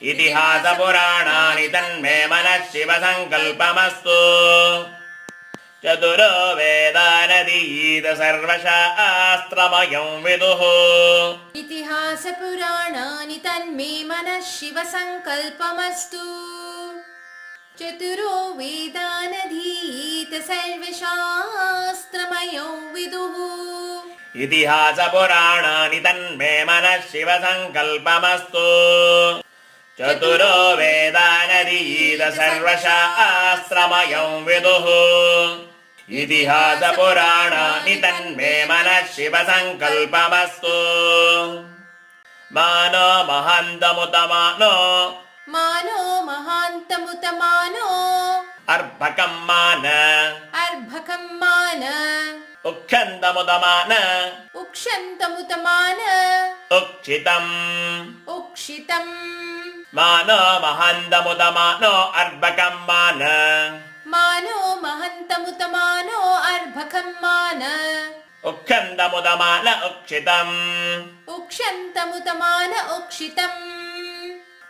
इतिहासपुराणानि तन्मे मनः शिवसङ्कल्पमस्तु चतुरो वेदानदीत सर्वशास्त्रमयं विदुः इतिहासपुराणानि तन्मे मनः शिवसङ्कल्पमस्तु चतुरो वेदानधीत सर्वशास्त्रमयो विदुः इतिहासपुराणानि तन्मे मनः शिवसङ्कल्पमस्तु चतुरो वेदानदीत सर्वशास्त्रमयं विदुः इतिहासपुराणानि तन्मे मनः शिवसङ्कल्पमस्तु मानो महान्तमुतमानो मानो महान्तमुतमानो अर्भकं मान अर्भकं मान उक्षन्तमुतमान उक्षन्तमुतमान उक्षितम् उक्षितम् मानो महान्तमुतमानो अर्भकं मान मानो महन्तमुतमानो अर्भकं मान उक्षन्तमुतमान उक्षितम् उक्षन्तमुतमान उक्षितम्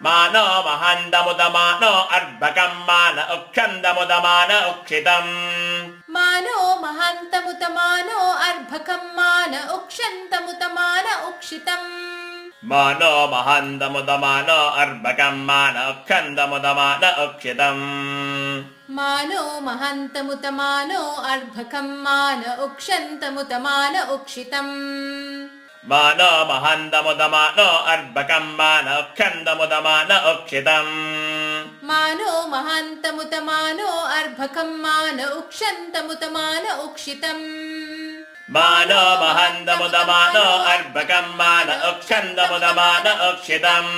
मानो महान्तमुतमानो अर्भकं मान उक्षन्तमुतमान उक्षितम् मानो महन्तमुतमानो अर्भकं मान उक्षन्तमुतमान उक्षितम् मानो महान्तमुतमानो अर्भकं मान उक्षन्तमुतमान उक्षितम् मानो महन्तमुतमानो अर्भकं मान उक्षन्तमुतमान उक्षितम् मानो महान्तमुतमानो अर्भकं मान उक्षन्तमुतमान उक्षितम् मानो महन्तमुतमानो अर्भकं मान उक्षन्तमुतमान उक्षितम् मानो महान्तमुतमानो अर्भकं मान उक्षन्तमुतमान उक्षितम्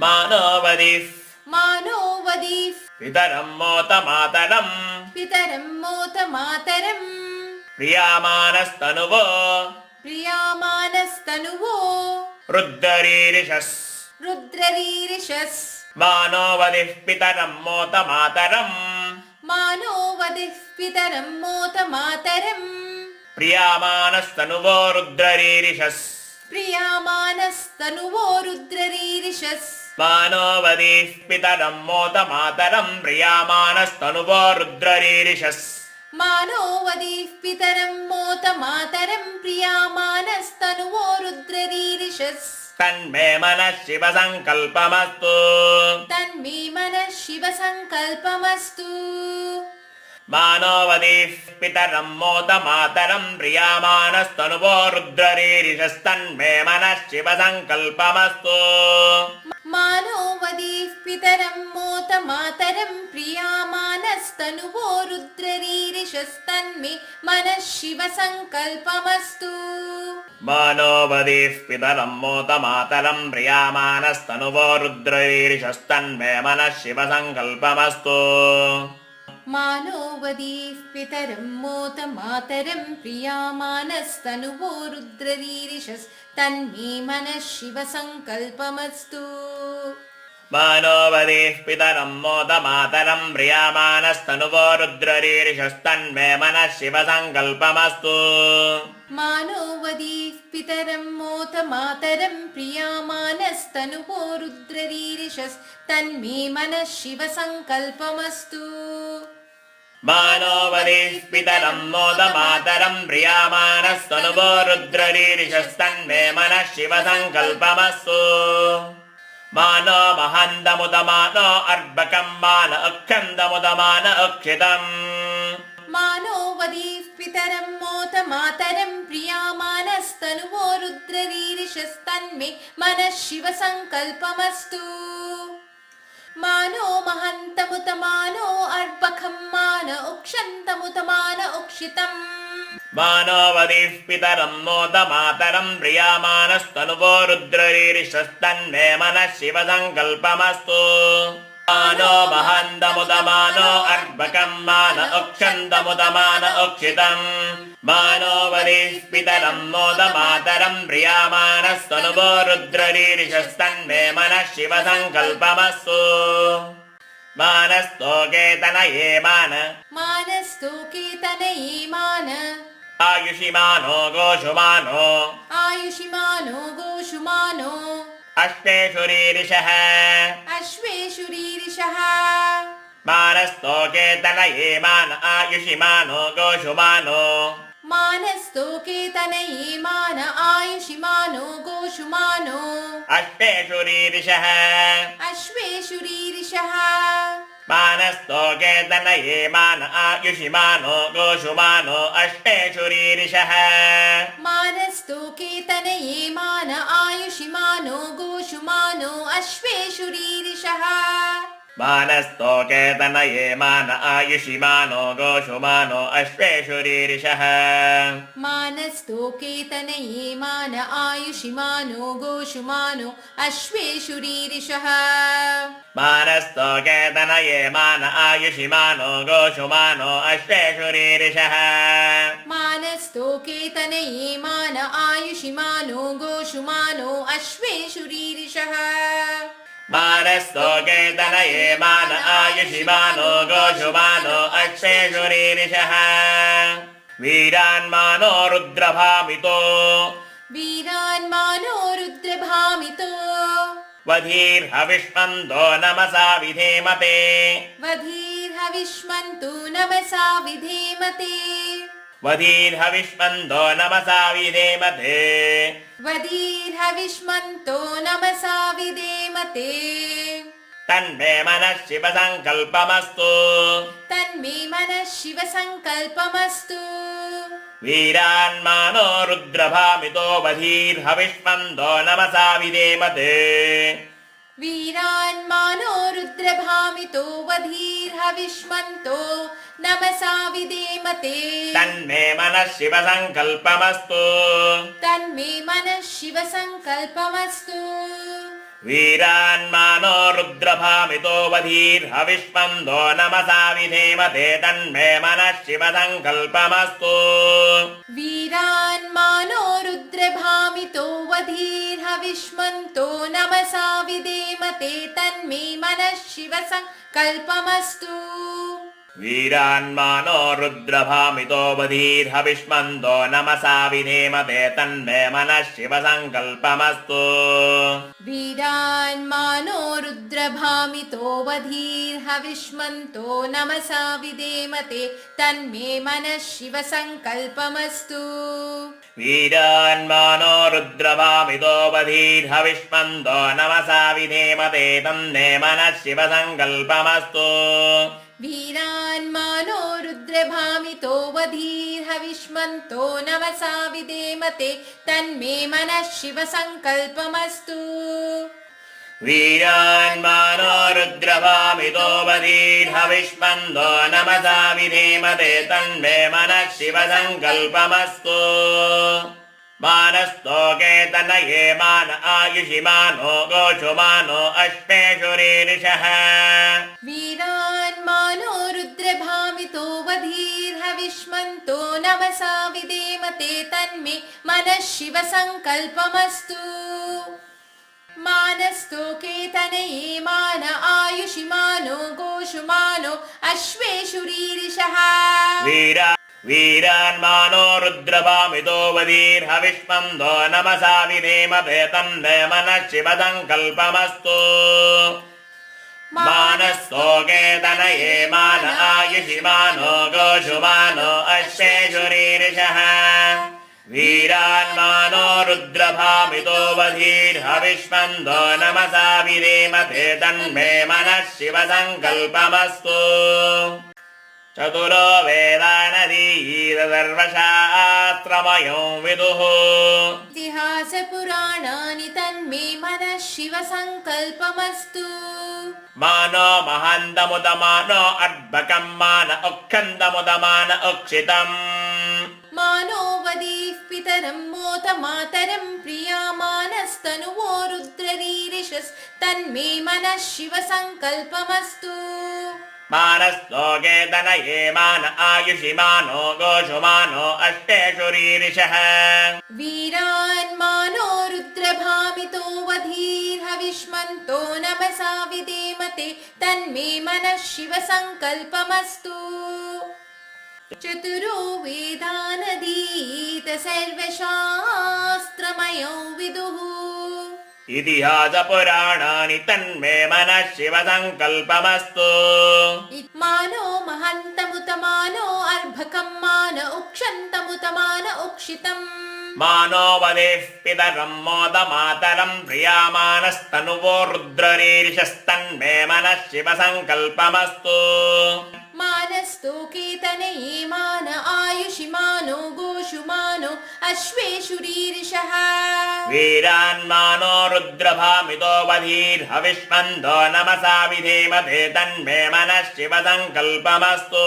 मानो वदिः मानो वदीः पितरं मोतमातरम् पितरं मोत मातरम् प्रियामानस्तनुवो प्रियामानस्तनुवो रुद्धरीरिषस् रुद्ररीरिषस् मानो वदिः पितरं मोतमातरम् मानो वदिः पितरं मोत मातरम् प्रियामानस्तनुवो रुद्ररीरिषस् प्रियामानस्तनुवो रुद्ररीरिषस् मानो वदिः पितरं मोतमातरम् प्रियामानस्तनुवो रुद्ररीरिषस् मानो वदिः पितरं मोत मातरं प्रियामानस्तनुवो रुद्ररीरिषस् तन्मे मनः शिवसङ्कल्पमस्तु तन्मे मनः शिवसङ्कल्पमस्तु मानो वदिः पितरं मोतमातरम् प्रियामानस्तनुवो रुद्ररीरिषस्तन्मे मनः शिवसङ्कल्पमस्तु मानो वदिः पितरं मोत मातरं प्रियामानस्तनुवो रुद्ररीरिषस्तन्मे मनः शिवसङ्कल्पमस्तु मानो वदिः पितरं मोतमातरम् प्रियामानस्तनुवो रुद्ररीरिषस्तन्मे मनः शिवसङ्कल्पमस्तु मानो वदीः पितरं मोत मातरं प्रियामानस्तनुवो रुद्ररीरिषस्तन्मे मनः शिवसङ्कल्पमस्तु मानो वदिः पितरं मोतमातरम् प्रियामानस्तनुवो रुद्ररीरिषस्तन्मे मनः शिवसङ्कल्पमस्तु मानो वदीः पितरं मोत मातरं प्रियामानस्तनुवो रुद्ररीरिषस्तन्मे मनः शिवसङ्कल्पमस्तु मानो वदिः पितरं मोतमातरम् प्रियामानस्तनुवो रुद्ररीरिषस्तन्मे मनः शिवसङ्कल्पमस्तु मानो महान्तमुतमानो अर्भकं मान उक्षन्तमुतमान उक्षितम् मानो वदीः पितरं मोत मातरं प्रियामानस्तनुवो रुद्ररीरिषस्तन्मे मनः शिवसङ्कल्पमस्तु मानो महन्तमुतमानो अर्भकं मान उक्षन्तमुतमान उक्षितम् मानो वदिः पितरं मोतमातरम् प्रियामानस्तनुवो रुद्ररीरिषस्तन्मे मनः शिवसङ्कल्पमस्तु मानो महान्तमुतमानो अर्भकं मान उक्षन्तमुतमान उक्षितम् मानो वदिः पितरं मोतमातरम् प्रियामानस्तनुवो रुद्ररीरिषस्तन्मे मनः शिवसङ्कल्पमस्तु मानस्तोकेतनये मान मानस्तोकेतनये मान आयुषिमानो गोषुमानो आयुषिमानो गोषुमानो अश्वेषु रीरिषः अश्वेषु रीरिषः मानस्तोके तनये मान आयुषिमानो गोषुमानो मानस्तोके तनये मान आयुषिमानो गोषुमानो अश्वेषु रीरिषः अश्वेषु रीरिषः मानस्तोके तनये मान आयुषिमानो गोषुमानो अश्वेषु रीरिषः मानस्तोके तनये मान आयुषिमानो गोषुमानो अश्वेषु रीरिषः मानस्तोके तनये मान आयुषिमानो गोषुमानो अश्वेषु रीरिषः मानस्तोके तनये मान आयुषिमानो गोषुमानो अश्वेषु रीरिषः मानस्तोके तनये मान आयुषिमानो गोषुमानो अश्वेषु रीरिषः मानस्तोके तनये मान आयुषिमानो गोषुमानो अश्वेषु रीरिषः मानस्तोके तनये मान आयुषिमानो गोषुमानो अश्वेषु रीरिषः वीरान्मानो रुद्रभामितो वीरान्मानो रुद्रभामितो वधीर्हविष्मन्दो नमसा विधेमते वधीर्हविष्मन्तु नमसा विधेमते वधीर्हविष्मन्दो नमसा विधेमते वधीर्हविष्मन्तो नमसा विधेमते तन्मे मनः शिवसङ्कल्पमस्तु तन्मे मनः शिवसङ्कल्पमस्तु वीरान्मानो रुद्रभामितो वधीर्हविष्मन्दो नमसा विधेमते वीरान्मानो रुद्रभामितो वधीर्हविष्मन्तो नमसा विधेमते तन्मे मनः शिवसङ्कल्पमस्तु तन्मे मनः शिवसङ्कल्पमस्तु वीरान्मानो रुद्रभामितो वधीर्हविष्मन्दो नमसा विधेमते तन्मे मनः शिवसङ्कल्पमस्तु वीरान्मानो रुद्रभामितो वधीर्हविष्मन्तो नमसा विधेमते तन्मे मनः शिवसङ्कल्पमस्तु वीरान्मानो रुद्रभामितो वधीर्हविष्मन्दो नमसा विधेमते तन्मे मनः शिवसङ्कल्पमस्तु वीरान्मानो रुद्रभामितो वधीर्हविष्मन्तो नमसा विधेमते तन्मे मनः शिवसङ्कल्पमस्तु वीरान्मानो रुद्रभामितो वधीर्हविष्मन्दो नमसा विधेमते तन्मे मनः शिवसङ्कल्पमस्तु वीरान्मानो रुद्रभामितो वधीर्हविष्मन्तो नमसा विधेमते तन्मे मनः शिवसङ्कल्पमस्तु वीरान्मानो रुद्रभामितो वधीर्हविष्मन्दो नमसा विधेमते तन्मे मनः शिवसङ्कल्पमस्तु मानस्तोके तनये मान आयुषिमानो गोषुमानो अश्वेषु रीरिषः वीरान्मानो रुद्रभामितो वधीर्हविष्मन्तो नमसा विधेमते तन्मे मनः शिवसङ्कल्पमस्तु मानस्तोके तनये मान आयुषिमानो गोषुमानो अश्वेषु रीरिषः वीरान्मानो रुद्रभामितो वधीर्हविष्मन्दो नमसा विधेमते तन्मे मनः शिवसङ्कल्पमस्तु मानस्तोके तनये मान आयुषिमानो गोषुमानो अश्वेषु रीरिषः वीरान्मानो रुद्रभामितो वधीर्हविष्मन्दो नमसा विधेमते तन्मे मनः शिवसङ्कल्पमस्तु चतुरो वेदानदीत सर्वशास्त्रमयो विदुः इतिहासपुराणानि तन्मे मनः शिवसङ्कल्पमस्तु मानो महान्तमुदमानो अर्भकम् मान उक्षन्तमुदमान उक्षितम् मानो वदीः पितरं मोत मातरं प्रियामानस्तनुवो रुद्ररीरिषस्तन्मे मनः शिवसङ्कल्पमस्तु मानस्तोके तनये मान आयुषिमानो गोषुमानो अश्वेषु रीरिषः वीरान्मानो रुद्रभामितो वधीर्हविष्मन्तो नमसा विधेमते तन्मे मनः शिवसङ्कल्पमस्तु चतुरो वेदानदीत सर्वशास्त्रमयो विदुः इतिहासपुराणानि तन्मे मनः शिवसङ्कल्पमस्तु मानो महन्तमुतमानो अर्भकं मान उक्षन्तमुतमान उक्षितम् मानो वदेः पितरं मोदमातरं प्रियामानस्तनुवो रुद्ररीरिषस्तन्मे मनः शिवसङ्कल्पमस्तु मानस्तु कीर्तनये मान आयुषिमानो गोषुमानो अश्वेषुरीरिषः वीरान्मानो रुद्रभामितो वधीर्हविष्मन्दो नमसा विधेमते तन्मे मनः शिवसङ्कल्पमस्तु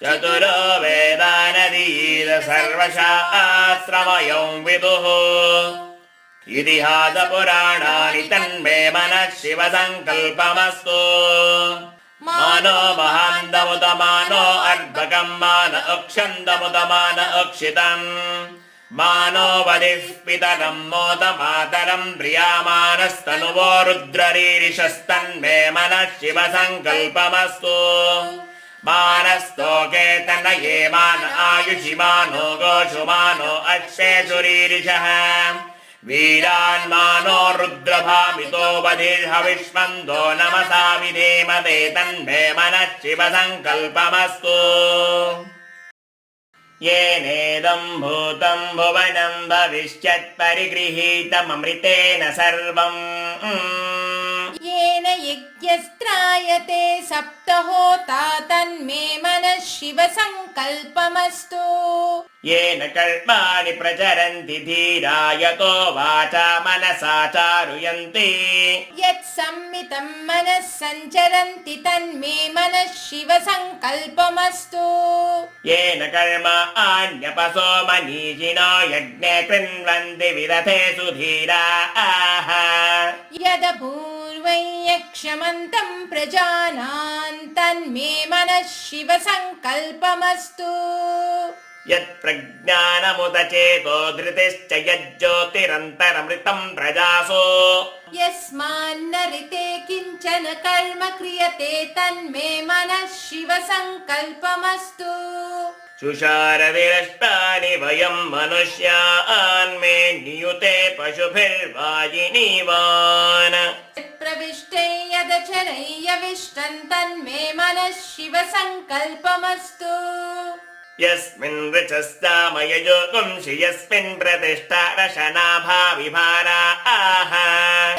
चतुरो वेदानदीर सर्वशास्त्रमयं विदुः इतिहासपुराणानि तन्मे मनः शिवसङ्कल्पमस्तु मानो महान्तमुतमानो अर्भकं मान अक्षन्तमुतमान अक्षितम् मानो वदिः पितरं मोदमातरं प्रियामानस्तनुवो रुद्ररीरिषस्तन्मे मनः शिवसङ्कल्पमस्तु मानस्तोके तनये मान आयुषि मानो गोषुमानो अश्वेषुरीरिषः वीरान्मानो रुद्रभामितो वधिर्हविष्मन्दो नमसा विधेमते तन्मे मनः शिवसङ्कल्पमस्तु येनेदं भूतं भुवनं भविष्यत् परिगृहीतममृतेन सर्वम् येन यज्ञस्त्रायते सप्तहोता तन्मे मनः शिवसङ्कल्पमस्तु येन कर्माणि प्रचरन्ति धीरा यतो वाचा मनसा चारुयन्ति यत् सम्मितं मनः सञ्चरन्ति तन्मे मनः शिवसङ्कल्पमस्तु येन कर्म आन्यपसो मनीषिणो यज्ञे कृण्वन्ति विदथेषु धीराः यदपूर्वं यक्षमन्तं प्रजानान् तन्मे मनः शिवसङ्कल्पमस्तु यत्प्रज्ञानमुदचेतो धृतिश्च यज्ज्योतिरन्तरमृतं प्रजासु यस्मान्न ऋते किञ्चन कर्म क्रियते तन्मे मनः शिवसङ्कल्पमस्तु शुशारविरष्टानि वयं मनुष्यान्मे नियुते पशुभिर्वाजिनीवान् प्रविष्टे यदचरै यविष्टं तन्मे मनः शिवसङ्कल्पमस्तु यस्मिन् ऋचस्तामयजो पुंसि यस्मिन् प्रतिष्ठा रशनाभाविभारा आह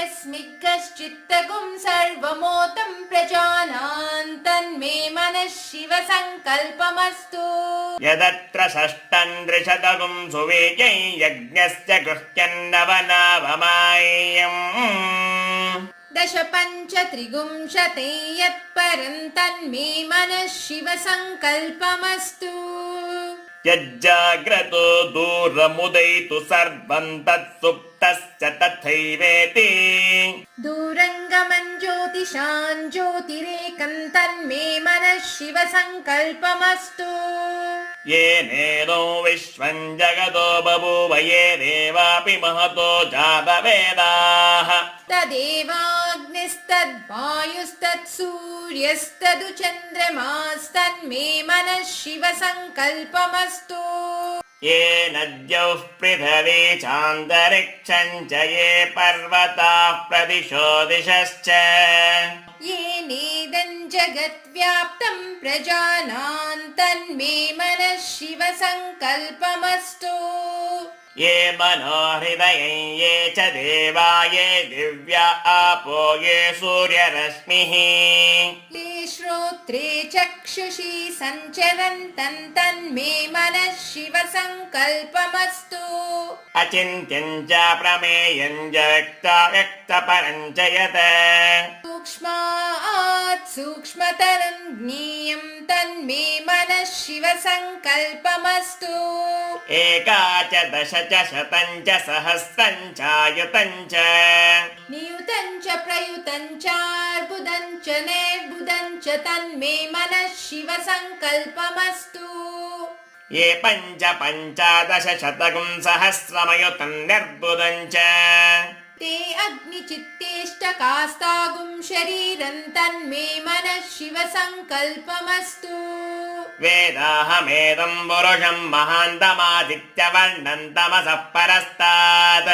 यस्मिच्छित्तगुं सर्वमोतं प्रजानान् तन्मे मनः शिवसङ्कल्पमस्तु यदत्र षष्ठं दृशतगुं सुवेजै यज्ञस्य गृह्यन्नवनावमाय्यम् दश पञ्च त्रिगुंशते यत्परं तन्मे मनः शिवसङ्कल्पमस्तु यज्जाग्रतो दूरमुदयितु सर्वं तत्सुप्तश्च तथैवेति दूरङ्गमं ज्योतिषां ज्योतिरेकं तन्मे मनः शिवसङ्कल्पमस्तु येनेनो विश्वं जगतो बभूव ये देवापि महतो जातवेदाः तदेवाग्निस्तद्वायुस्तत्सूर्यस्तदु चन्द्रमास्तन्मे मनः शिवसङ्कल्पमस्तु येन द्यौः पृथिवी चान्तरिक्षं च ये पर्वताः प्रदिशो दिशश्च येनेदं जगद्व्याप्तं प्रजानान् तन्मे मनः शिवसङ्कल्पमस्तु ये मनोहृदयं ये च देवा ये दिव्या आपो ये सूर्यरश्मिः ये श्रोत्रे चक्षुषी सञ्चरन्तं तन्मे मनः शिवसङ्कल्पमस्तु अचिन्त्यं च प्रमेयं च व्यक्तपरं च यत् सूक्ष्मात् सूक्ष्मतरं ज्ञेयं तन्मे मनः शिवसङ्कल्पमस्तु एका च दश च शतं च सहस्रं चायुतं च नियुतं च प्रयुतं चार्बुदं च नैर्बुदं च तन्मे मनः शिवसङ्कल्पमस्तु ये पञ्च पञ्चादश शतकं सहस्रमयुतं निर्बुदं च ते अग्निचित्तेष्टकास्तागुं शरीरं तन्मे मनः शिवसङ्कल्पमस्तु वेदाहमेदं पुरुषं महान्तमादित्यवर्णं तमसः परस्तात्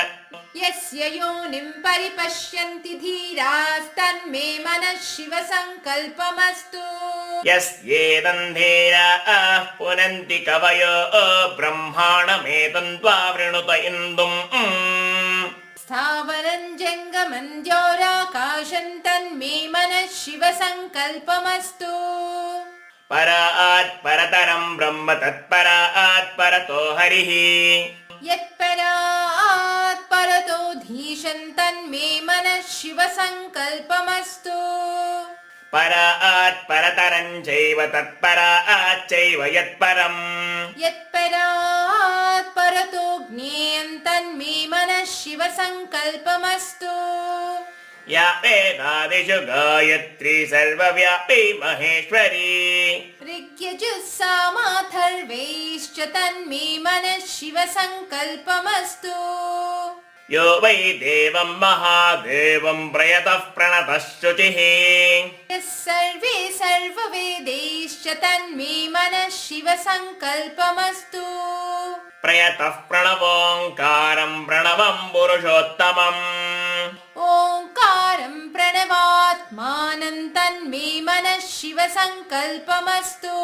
यस्य योनिं परिपश्यन्ति धीरास्तन्मे मनः शिव सङ्कल्पमस्तु यस्येदन्धेराः पुनन्ति कवयो ब्रह्माणमेतं त्वावृणुत इन्दुम् स्थावरं जङ्गमं द्यौराकाशं तन्मे मनः शिव सङ्कल्पमस्तु परात् परतरं ब्रह्म तत्परात् परतो हरिः यत्परात् परतो धीशं तन्मे मनः शिव सङ्कल्पमस्तु परात् परतरं चैव तत्परात् चैव यत्परम् यत्परात् परतो ज्ञेयं तन्मे मनः शिव सङ्कल्पमस्तु या वेदादिषु गायत्री सर्वव्यापी महेश्वरी ऋग्यजुः सामाथर्वैश्च तन्मे मनः शिव सङ्कल्पमस्तु यो वै देवं महादेवं प्रयतः प्रणतः शुचिः यः सर्वे सर्ववेदैश्च तन्मे मनः शिव सङ्कल्पमस्तु प्रयतः प्रणवोङ्कारं प्रणवं पुरुषोत्तमम् ओङ्कारं प्रणवात्मानं तन्मे मनः शिव सङ्कल्पमस्तु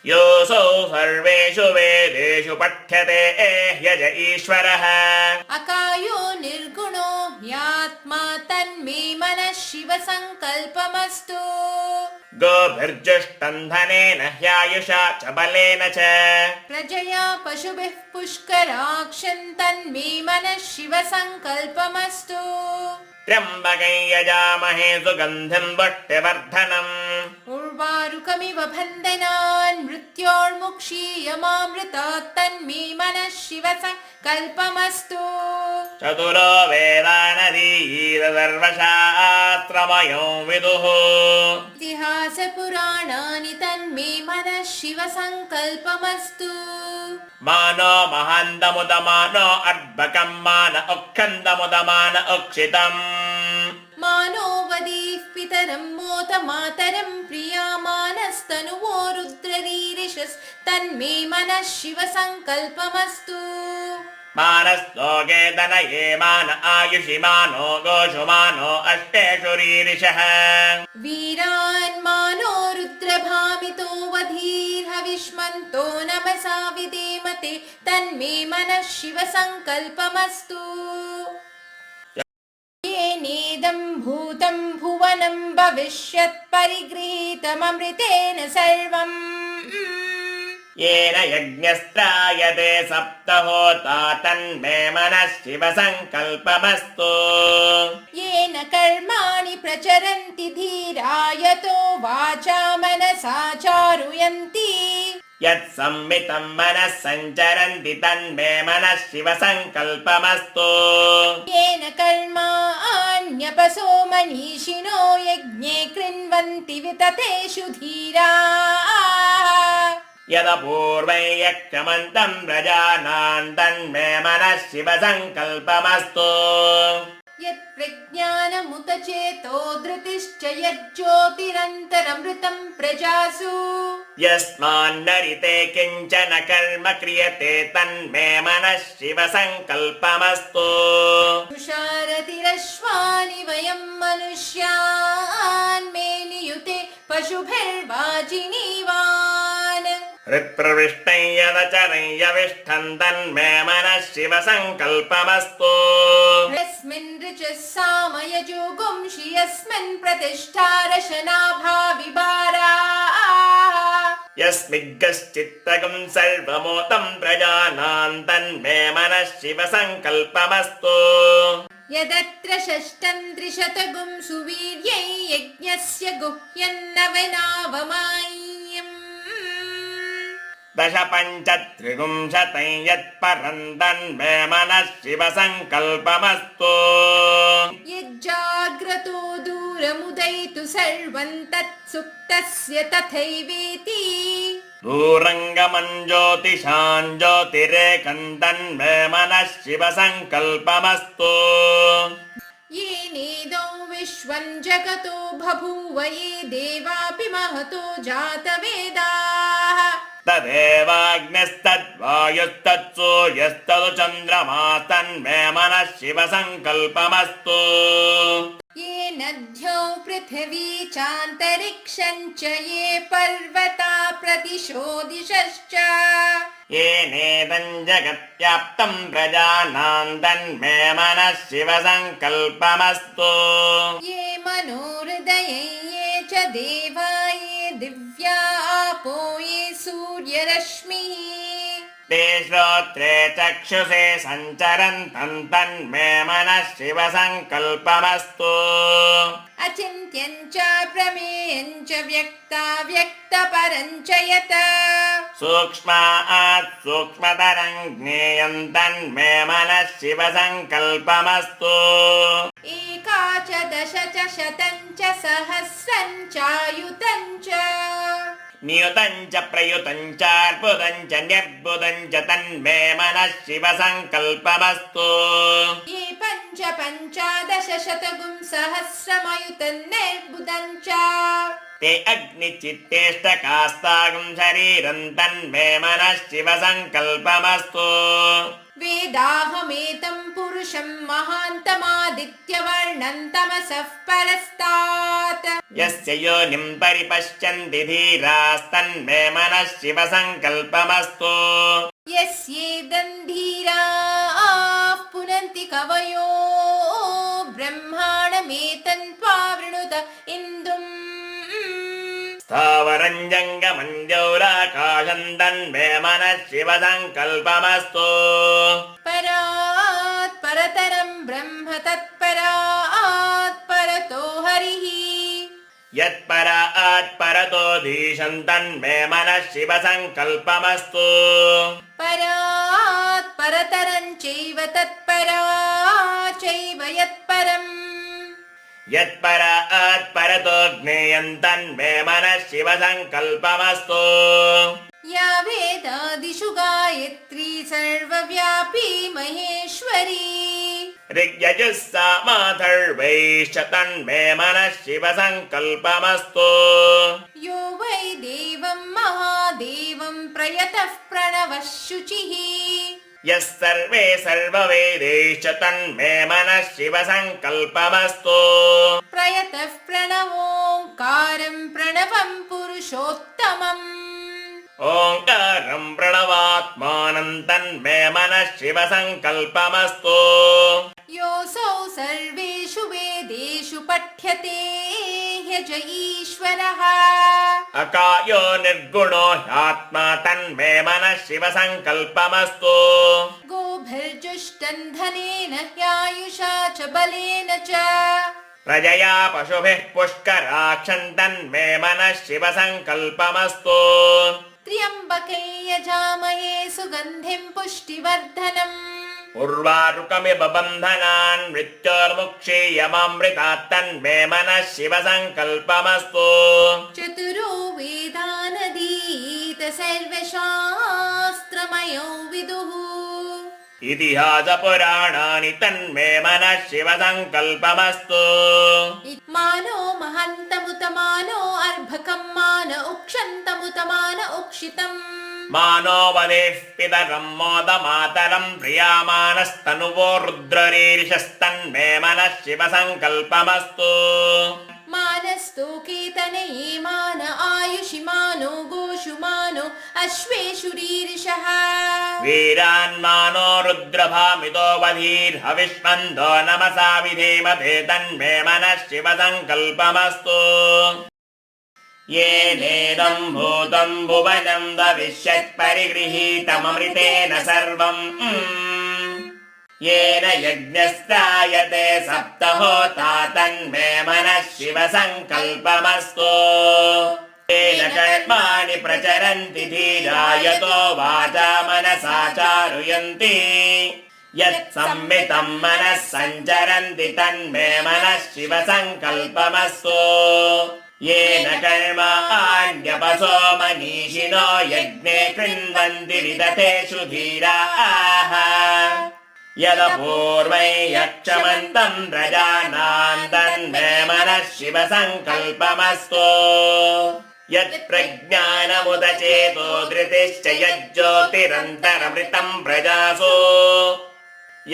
योऽसौ सर्वेषु वेदेषु पठ्यते ह्यज ईश्वरः अकायो निर्गुणो ह्यात्मा तन्मे मनः शिव सङ्कल्पमस्तु गोभिर्जुष्टं धनेन ह्यायुषा च बलेन च प्रजया पशुभिः पुष्कराक्षं तन्मे मनः शिव सङ्कल्पमस्तु त्र्यम्बकं यजामहे सुगन्धिं वट्यवर्धनम् उर्वारुकमिव बन्धनान् मृत्योर्मुक्षीयमामृतात् तन्मे मनः शिव सङ्कल्पमस्तु चतुरो वेदानदीर सर्वशास्त्रमयो विदुः इतिहासपुराणानि तन्मे मनः शिव सङ्कल्पमस्तु मानो महान्तमुदमानो अर्भकं मान उक्खन्दमुदमान उक्षितम् मानो वदीः पितरं मोत मातरं प्रियामानस्तनुवो रुद्ररीरिषस्तन्मे मनः शिव सङ्कल्पमस्तु मानस्तोके दनये मान आयुषि मानो गोषु मानो अष्टेषु रीरिषः वीरान् मानो रुद्रभामितो वधीर्हविष्मन्तो नमसा विदेमते तन्मे मनः शिव सङ्कल्पमस्तु येनेदं भूतं भुवनं भविष्यत् परिगृहीतममृतेन सर्वम् येन यज्ञस्त्रायते सप्तहोता तन्मे मनः शिव सङ्कल्पमस्तु येन कर्माणि प्रचरन्ति धीरा यतो वाचा मनसा चारुयन्ति यत्संवितं मनः सञ्चरन्ति तन्मे मनः शिव सङ्कल्पमस्तु येन कर्माण्यपसो मनीषिणो यज्ञे कृण्वन्ति विततेषु धीरा यदपूर्वं यक्षमन्तं प्रजानां तन्मे मनः शिव सङ्कल्पमस्तु यत्प्रज्ञानमुत चेतो धृतिश्च यज्ज्योतिरन्तरमृतं प्रजासु यस्मान्नरिते किञ्चन कर्म क्रियते तन्मे मनः शिव सङ्कल्पमस्तु तुषारतिरश्वानि वयं मनुष्यान् मे नियुते पशुभिर्वाजिनीवान् हृत्प्रविष्टं यदचरं यविष्ठं तन्मे मनः शिव सङ्कल्पमस्तु यस्मिन् ऋचः सामयजोगुंषि यस्मिन् प्रतिष्ठा रशनाभाविभारा यस्मिग्गश्चित्तगं सर्वमोतं प्रजानां तन्मे मनः शिव सङ्कल्पमस्तु यदत्र षष्ठं त्रिशतगुं सुवीर्यै यज्ञस्य गुह्यन्नवनावमाय्यम् दश पञ्च त्रिगुंशतं यत्परं तन्मे मनः शिव सङ्कल्पमस्तु यज्जाग्रतो दूरमुदयितु सर्वं तत्सुप्तस्य तथैवेति दूरङ्गमं ज्योतिषां ज्योतिरेकं तन्मे मनः शिव सङ्कल्पमस्तु येनेदौ विश्वं जगतो बभूव ये देवापि महतो जातवेदाः तदेवाग्निस्तद्वायुस्तत्सूर्यस्तदु चन्द्रमास्तन्मे मनः शिवसङ्कल्पमस्तु ये नद्यो पृथिवी चान्तरिक्षं च ये पर्वता प्रदिशो दिशश्च येनेदं जगत्याप्तं प्रजानां तन्मे मनः शिवसङ्कल्पमस्तु ये मनोहृदये ये च देवा ये दिव्या आपो ये सूर्यरश्मिः ते श्रोत्रे चक्षुषे सञ्चरन्तं तन्मे मनः शिवसङ्कल्पमस्तु अचिन्त्यं च प्रमेयं च व्यक्ताव्यक्तपरं च यत् सूक्ष्मात् सूक्ष्मतरं ज्ञेयं तन्मे मनः शिवसङ्कल्पमस्तु एका च दश च शतं च सहस्रं चायुतं च नियुतं च प्रयुतं चार्बुदं च निर्बुदं च तन्मे मनः शिवसङ्कल्पमस्तु ये पञ्च पञ्चादश शतगुं सहस्रमयुतं निर्बुदं च ते अग्निचित्तेष्टकास्तागं शरीरं तन्मे मनः शिवसङ्कल्पमस्तु वेदाहमेतं पुरुषं महान्तमादित्यवर्णं तमसः परस्तात् यस्य योनिं परिपश्यन्ति धीरास्तन्मे मनः शिवसङ्कल्पमस्तु यस्येदन्धीराः पुनन्ति कवयो ब्रह्माणमेतं त्वावृणुत इन्दुम् स्थावरं जङ्गमं द्यौराकाशं तन्मे मनः शिवसङ्कल्पमस्तु परात् परतरं ब्रह्म तत्परात् परतो हरिः यत्परात् परतो धीशं तन्मे मनः शिवसङ्कल्पमस्तु परात् परतरं चैव तत्परात् चैव यत्परम् यत्परात् परतो ज्ञेयं तन्मे मनः शिवसङ्कल्पमस्तु या वेदादिषु गायत्री सर्वव्यापी महेश्वरी ऋग्यजुः सामाथर्वैश्च तन्मे मनः शिवसङ्कल्पमस्तु यो वै देवं महादेवं प्रयतः प्रणवः शुचिः यः सर्वे सर्ववेदैश्च तन्मे मनः शिवसङ्कल्पमस्तु प्रयतः प्रणवोङ्कारं प्रणवं पुरुषोत्तमम् ओङ्कारं प्रणवात्मानं तन्मे मनः शिवसङ्कल्पमस्तु योऽसौ सर्वेषु वेदेषु पठ्यते ह्यज ईश्वरः अकायो निर्गुणो ह्यात्मा तन्मे मनः शिवसङ्कल्पमस्तु गोभिर्जुष्टं धनेन ह्यायुषा च बलेन च प्रजया पशुभिः पुष्कराक्षं तन्मे मनः शिवसङ्कल्पमस्तु त्र्यम्बके यजामहे सुगन्धिं पुष्टिवर्धनम् उर्वारुकमिव बन्धनान् मृत्योर्मुक्षीयमामृतात् तन्मे मनः शिवसङ्कल्पमस्तु चतुरो वेदानधीत सर्वशास्त्रमयो विदुः इतिहासपुराणानि तन्मे मनः शिवसङ्कल्पमस्तु मानो महन्तमुत मानो अर्भकं मान उक्षन्तमुत मान उक्षितम् मानो वदेः पितरं मोदमातरं प्रियामानस्तनुवो रुद्ररीरिषस्तन्मे मनः शिवसङ्कल्पमस्तु मानस्तु कीर्तनये मान आयुषि मानो गोषु मानो अश्वेषु रीरिषः वीरान्मानो रुद्रभामितो वधीर्हविष्मन्दो नमसा विधेमते तन्मे मनः शिवसङ्कल्पमस्तु येनेदं भूतं भुवनं भविष्यत्परिगृहीतममृतेन सर्वम् येन यज्ञस्त्रायते सप्तहोता तन्मे मनः शिवसङ्कल्पमस्तु येन कर्माणि प्रचरन्ति धीरा यतो वाचा मनसा चारुयन्ति यत्संवितं मनः सञ्चरन्ति तन्मे मनः शिवसङ्कल्पमस्तु येन कर्माण्यपसो मनीषिणो यज्ञे कृण्वन्ति विदथेषु धीराः यदपूर्वै यक्षमन्तं प्रजानां तन्मे मनः शिवसङ्कल्पमस्तु यत्प्रज्ञानमुदचेतो धृतिश्च यज्ज्योतिरन्तरमृतं प्रजासु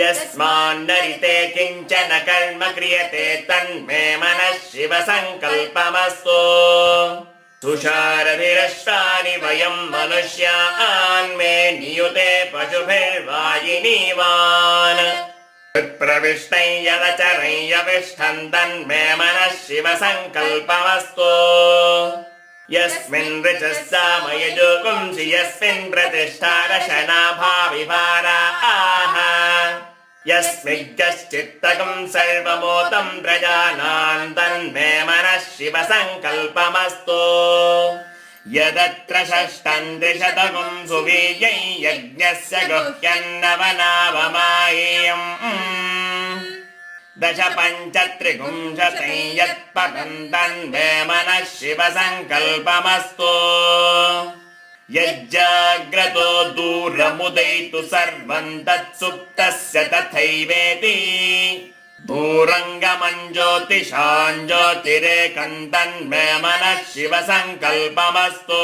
यस्मान्नरिते किञ्चन कर्म क्रियते तन्मे मनः शिवसङ्कल्पमस्तु तुषारभिरश्वानि वयं मनुष्यान् मे नियुते पशुभिर्वाजिनीवान् प्रविष्टै यदचरै यविष्ठन् तन्मे मनः शिवसङ्कल्पमस्तु यस्मिन् ऋचः सामयजुगुंसि यस्मिन् प्रतिष्ठा रशनाभाविभारा आह यस्मिज्जश्चित्तकं सर्वमोतं प्रजानां तन्मे मनः शिवसङ्कल्पमस्तु यदत्र षष्ठं त्रिशतकं सुवीर्यै यज्ञस्य गुह्यन्नवनावमायेयम् दश पञ्चत्रिपुंशतं यत्पठन् तन्मे मनः शिवसङ्कल्पमस्तु यज्जाग्रतो दूरमुदैतु सर्वं तत्सुप्तस्य तथैवेति दूरङ्गमं ज्योतिषां ज्योतिरेकं तन्मे मनः शिवसङ्कल्पमस्तु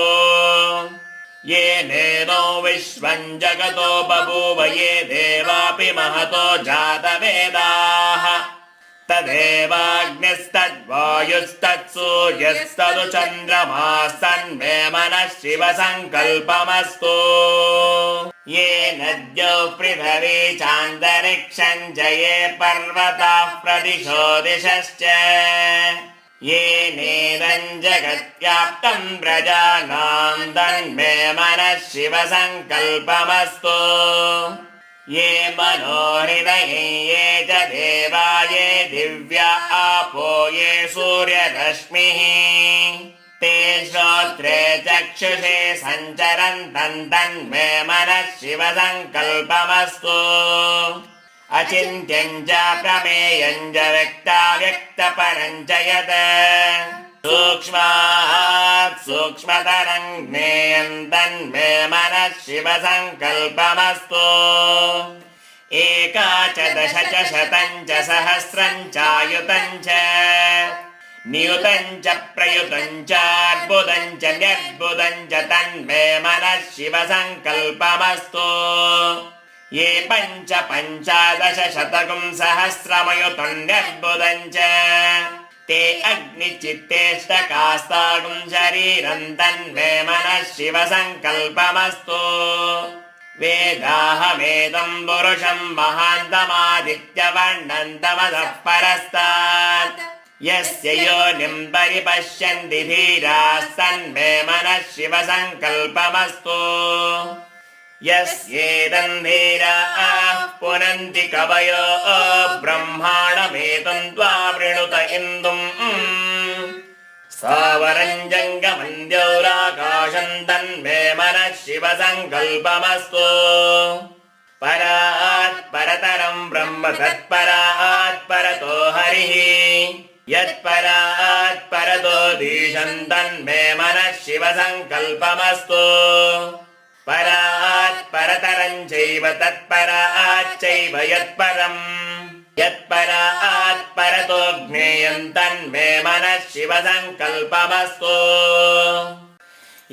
येनेनो विश्वं जगतो बभूव ये देवापि महतो जातवेदाः तदेवाग्निस्तद्वायुस्तत्सूर्यस्तदु चन्द्रमास्तन्मे मनः शिवसङ्कल्पमस्तु येन द्यौ पृथिवी चान्तरिक्षं च ये पर्वताः प्रदिशो दिशश्च येनेदं जगत्व्याप्तं प्रजानां तन्मे मनः शिवसङ्कल्पमस्तु ये मनोहृदये ये च देवा ये दिव्या आपो ये सूर्यरश्मिः ते श्रोत्रे चक्षुषे सञ्चरन्तं तन्मे मनः शिवसङ्कल्पमस्तु अचिन्त्यं च प्रमेयं च व्यक्ताव्यक्तपरं च यत् सूक्ष्मात् सूक्ष्मतरं ज्ञेयं तन्मे मनः शिवसङ्कल्पमस्तु एका च दश च शतं च सहस्रं चायुतं च नियुतं च प्रयुतं चार्बुदं च न्यर्बुदं च तन्मे मनः शिवसङ्कल्पमस्तु ये पञ्च पञ्चादश शतकं सहस्रमयुतं न्यर्बुदं च ते अग्निचित्तेष्टकास्तागुं शरीरं तन्मे मनः शिवसङ्कल्पमस्तु वेदाहमेदं पुरुषं महान्तमादित्यवर्णं तमसः परस्तात् यस्य योनिं परिपश्यन्ति धीरास्तन्मे मनः शिवसङ्कल्पमस्तु यस्येदं धीराः पुनन्ति कवयो ब्रह्माणमेतं त्वा वृणुत इन्दुम् स्थावरं जङ्गमं द्यौराकाशं तन्मे मनः शिवसङ्कल्पमस्तु परात् परतरं ब्रह्म तत्परात् परतो हरिः यत्परात् परतो धीशं तन्मे मनः शिवसङ्कल्पमस्तु परात् परतरं चैव तत्परात् चैव यत्परम् यत्परात् परतो ज्ञेयं तन्मे मनः शिवसङ्कल्पमस्तु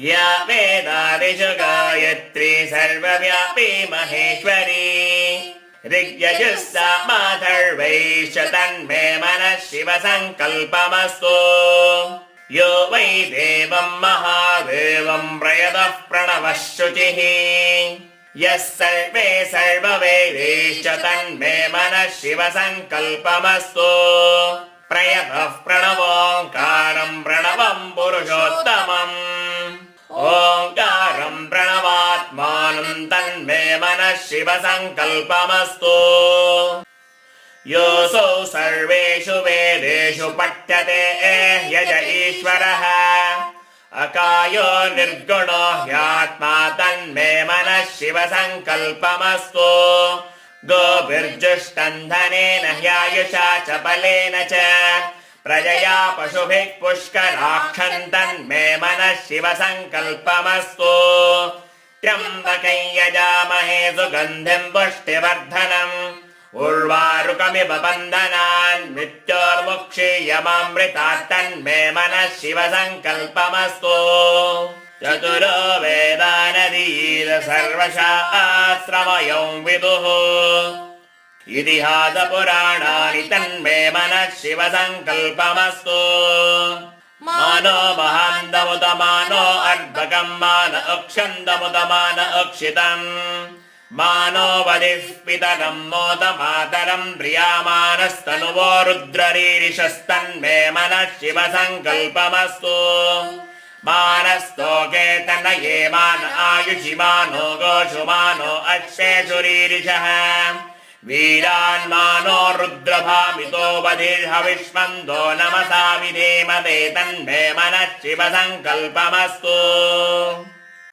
या वेदादिषु गायत्री सर्वव्यापी महेश्वरी ऋग्यजुः सामाथर्वैश्च तन्मे मनः शिवसङ्कल्पमस्तु यो वै देवं महादेवं प्रयतः प्रणवः शुचिः यः सर्वे सर्ववेदैश्च तन्मे मनः शिवसङ्कल्पमस्तु प्रयतः प्रणवोङ्कारं प्रणवं पुरुषोत्तमम् ओङ्कारं प्रणवात्मानं तन्मे मनः शिवसङ्कल्पमस्तु योऽसौ सर्वेषु वेदेषु पठ्यते यज ईश्वरः अकायो निर्गुणो ह्यात्मा तन्मे मनः शिवसङ्कल्पमस्तु गोभिर्जुष्टं धनेन ह्यायुषा च बलेन च प्रजया पशुभिः पुष्कराक्षं तन्मे मनः शिवसङ्कल्पमस्तु त्र्यम्बकै यजामहे सुगन्धिं पुष्टिवर्धनम् उर्वारुकमिव बन्धनान् मृत्योर्मुक्षीयमामृतात् तन्मे मनः शिवसङ्कल्पमस्तु चतुरो वेदानदीर सर्वशास्त्रमयं विदुः इतिहासपुराणानि तन्मे मनः शिवसङ्कल्पमस्तु मानो महान्तमुत मानो अर्धकं मान अक्षन्तमुत मान अक्षितम् मानो वदिष्पितरं मोद मातरं प्रियामानस्तनुवो रुद्ररीरिषस्तन्मे मनः शिवसङ्कल्पमस्तु मानस्तोके तनये मान आयुषि मानो गोषु मानो अक्षेषुरीरिषः वीरान् मानो रुद्रभामितो वधिर्हविष्मन्दो नमसा विधेमते तन्मे मनः शिवसङ्कल्पमस्तु